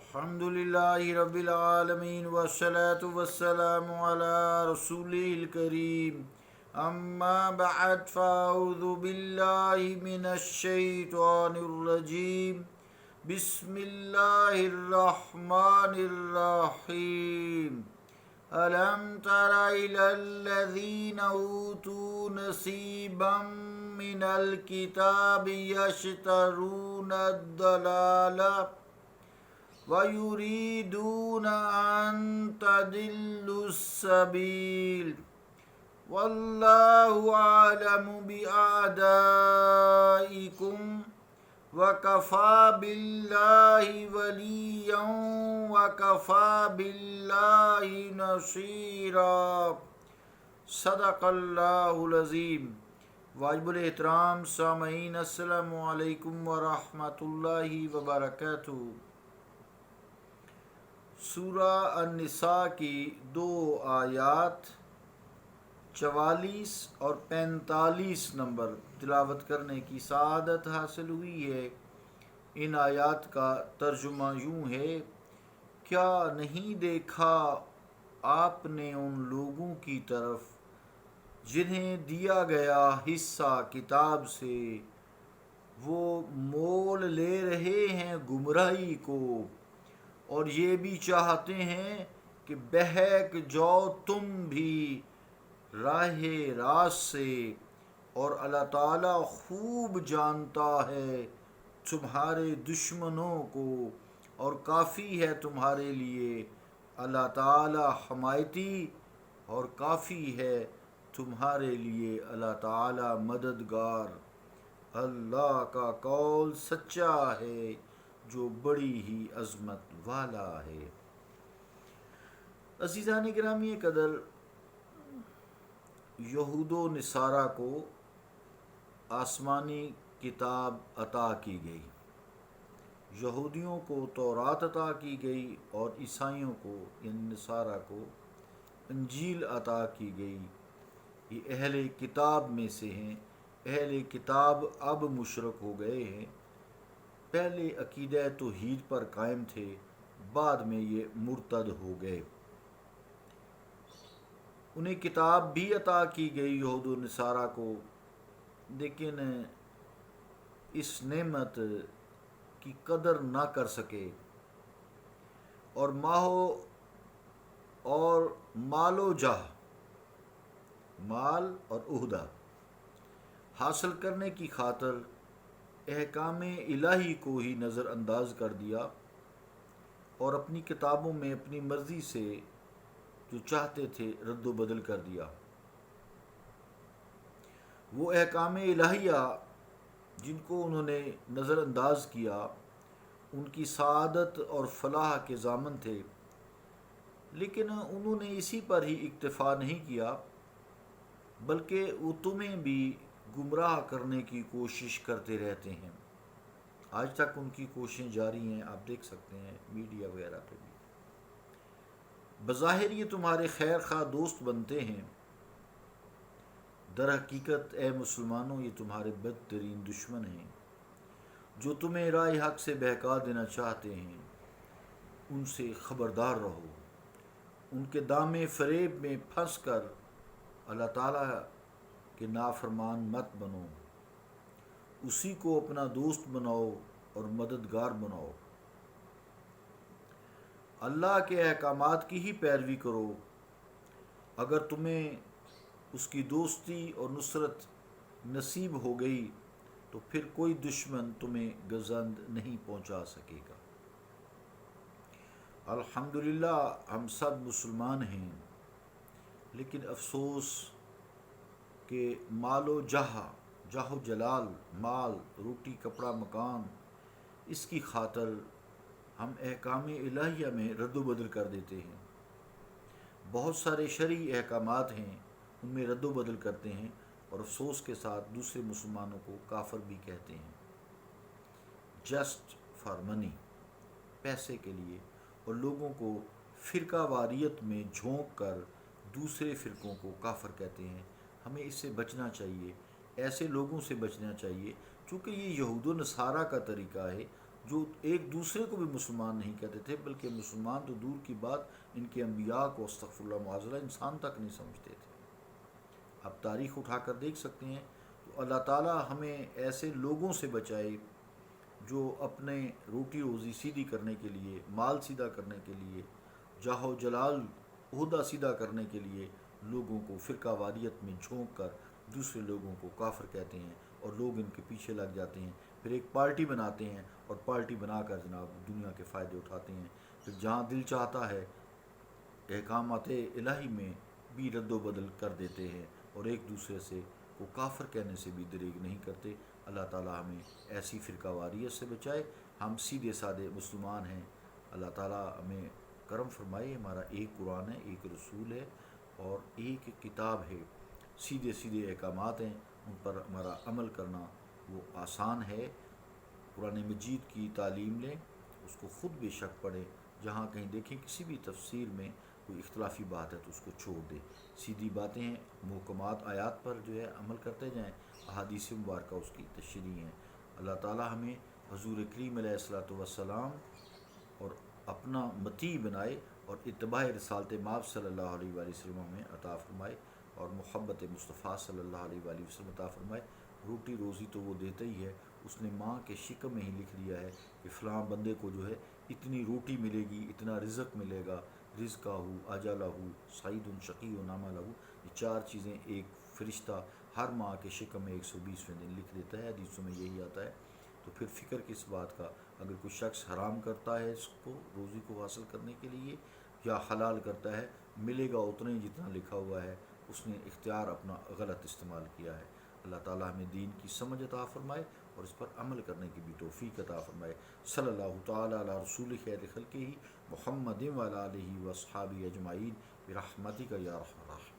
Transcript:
الحمد للہ رب العالمین والصلاة والسلام علی رسولہ الکریم اما بعد فاعوذ باللہ من الشیطان الرجیم بسم اللہ الرحمن الرحیم ألم تر إلى الذين أوتوا نصيبا من الكتاب يشترون الضلالة ويريدون أن تضلوا السبيل والله أعلم بأعدائكم وَكَفَى بِاللَّهِ وَلِيًّا وَكَفَى بِاللَّهِ نَصِيرًا صدق اللہ العظیم۔ واجب الاحترام سامعین، السلام علیکم ورحمۃ اللہ وبرکاتہ۔ سورہ النساء کی دو آیات 44 اور 45 نمبر تلاوت کرنے کی سعادت حاصل ہوئی ہے۔ ان آیات کا ترجمہ یوں ہے: کیا نہیں دیکھا آپ نے ان لوگوں کی طرف جنہیں دیا گیا حصہ کتاب سے، وہ مول لے رہے ہیں گمراہی کو، اور یہ بھی چاہتے ہیں کہ بہک جاؤ تم بھی راہ راست سے، اور اللہ تعالیٰ خوب جانتا ہے تمہارے دشمنوں کو، اور کافی ہے تمہارے لیے اللہ تعالیٰ حمایتی، اور کافی ہے تمہارے لیے اللہ تعالیٰ مددگار۔ اللہ کا قول سچا ہے جو بڑی ہی عظمت والا ہے۔ عزیزان گرامی قدر، یہود و نصارہ کو آسمانی کتاب عطا کی گئی، یہودیوں کو تورات عطا کی گئی، اور عیسائیوں کو یعنی نصارہ کو انجیل عطا کی گئی۔ یہ اہل کتاب میں سے ہیں۔ اہل کتاب اب مشرک ہو گئے ہیں، پہلے عقیدہ توحید پر قائم تھے، بعد میں یہ مرتد ہو گئے۔ انہیں کتاب بھی عطا کی گئی یہود و نصارہ کو، لیکن اس نعمت کی قدر نہ کر سکے، اور مال و جاہ، مال اور عہدہ حاصل کرنے کی خاطر احکام الہی کو ہی نظر انداز کر دیا، اور اپنی کتابوں میں اپنی مرضی سے جو چاہتے تھے رد و بدل کر دیا۔ وہ احکام الہیہ جن کو انہوں نے نظر انداز کیا، ان کی سعادت اور فلاح کے ضامن تھے، لیکن انہوں نے اسی پر ہی اکتفا نہیں کیا، بلکہ وہ تمہیں بھی گمراہ کرنے کی کوشش کرتے رہتے ہیں۔ آج تک ان کی کوششیں جاری ہیں، آپ دیکھ سکتے ہیں میڈیا وغیرہ پہ بھی۔ بظاہر یہ تمہارے خیر خواہ دوست بنتے ہیں، در حقیقت اے مسلمانوں یہ تمہارے بدترین دشمن ہیں، جو تمہیں راہ حق سے بہکا دینا چاہتے ہیں۔ ان سے خبردار رہو، ان کے دام فریب میں پھنس کر اللہ تعالیٰ کے نافرمان مت بنو، اسی کو اپنا دوست بناؤ اور مددگار بناؤ۔ اللہ کے احکامات کی ہی پیروی کرو۔ اگر تمہیں اس کی دوستی اور نصرت نصیب ہو گئی تو پھر کوئی دشمن تمہیں گزند نہیں پہنچا سکے گا۔ الحمدللہ ہم سب مسلمان ہیں، لیکن افسوس کہ مال و جاہ و جلال، مال، روٹی، کپڑا، مکان، اس کی خاطر ہم احکام الہیہ میں رد و بدل کر دیتے ہیں۔ بہت سارے شرعی احکامات ہیں، ان میں رد و بدل کرتے ہیں، اور افسوس کے ساتھ دوسرے مسلمانوں کو کافر بھی کہتے ہیں، جسٹ فار منی، پیسے کے لیے، اور لوگوں کو فرقہ واریت میں جھونک کر دوسرے فرقوں کو کافر کہتے ہیں۔ ہمیں اس سے بچنا چاہیے، ایسے لوگوں سے بچنا چاہیے، چونکہ یہ یہود و نصارہ کا طریقہ ہے جو ایک دوسرے کو بھی مسلمان نہیں کہتے تھے، بلکہ مسلمان تو دور کی بات ان کے انبیاء کو استغفر اللہ معاذ اللہ انسان تک نہیں سمجھتے تھے۔ آپ تاریخ اٹھا کر دیکھ سکتے ہیں، تو اللہ تعالی ہمیں ایسے لوگوں سے بچائے جو اپنے روٹی روزی سیدھی کرنے کے لیے، مال سیدھا کرنے کے لیے، جاہ و جلال عہدہ سیدھا کرنے کے لیے لوگوں کو فرقہ واریت میں جھونک کر دوسرے لوگوں کو کافر کہتے ہیں، اور لوگ ان کے پیچھے لگ جاتے ہیں، پھر ایک پارٹی بناتے ہیں اور پارٹی بنا کر جناب دنیا کے فائدے اٹھاتے ہیں، پھر جہاں دل چاہتا ہے احکامات الہی میں بھی رد و بدل کر دیتے ہیں، اور ایک دوسرے سے کو کافر کہنے سے بھی دریغ نہیں کرتے۔ اللہ تعالی ہمیں ایسی فرقہ واریت سے بچائے، ہم سیدھے سادے مسلمان ہیں۔ اللہ تعالی ہمیں کرم فرمائے، ہمارا ایک قرآن ہے، ایک رسول ہے اور ایک کتاب ہے، سیدھے سیدھے احکامات ہیں، ان پر ہمارا عمل کرنا وہ آسان ہے۔ قرآن مجید کی تعلیم لیں، اس کو خود بے شک پڑھیں، جہاں کہیں دیکھیں کسی بھی تفسیر میں کوئی اختلافی بات ہے تو اس کو چھوڑ دیں، سیدھی باتیں ہیں، محکمات آیات پر جو ہے عمل کرتے جائیں، احادیث مبارکہ اس کی تشریح ہیں۔ اللہ تعالی ہمیں حضور کریم علیہ الصلوۃ والسلام اور اپنا مطیع بنائے، اور اتباع رسالت مآب صلی اللہ علیہ وآلہ وسلم ہمیں عطا فرمائے، اور محبت مصطفیٰ صلی اللہ علیہ وآلہ وسلم عطا فرمائے۔ روٹی روزی تو وہ دیتا ہی ہے، اس نے ماں کے شکم میں ہی لکھ دیا ہے کہ فلاں بندے کو جو ہے اتنی روٹی ملے گی، اتنا رزق ملے گا، رزقہ اجالہ سعید شقی و نامہ لہو، یہ چار چیزیں ایک فرشتہ ہر ماں کے شکم میں 120ویں دن لکھ دیتا ہے، حدیثوں میں یہی آتا ہے۔ تو پھر فکر کس بات کا؟ اگر کوئی شخص حرام کرتا ہے اس کو روزی کو حاصل کرنے کے لیے، یا حلال کرتا ہے، ملے گا اتنا ہی جتنا لکھا ہوا ہے، اس نے اختیار اپنا غلط استعمال کیا ہے۔ اللہ تعالیٰ ہمیں دین کی سمجھ عطا فرمائے اور اس پر عمل کرنے کی بھی توفیق عطا فرمائے۔ صلی اللہ تعالیٰ علی رسول خیر خلقہ محمد وعلی آلہ واصحابہ اجمعین برحمتک یا ارحم الراحمین۔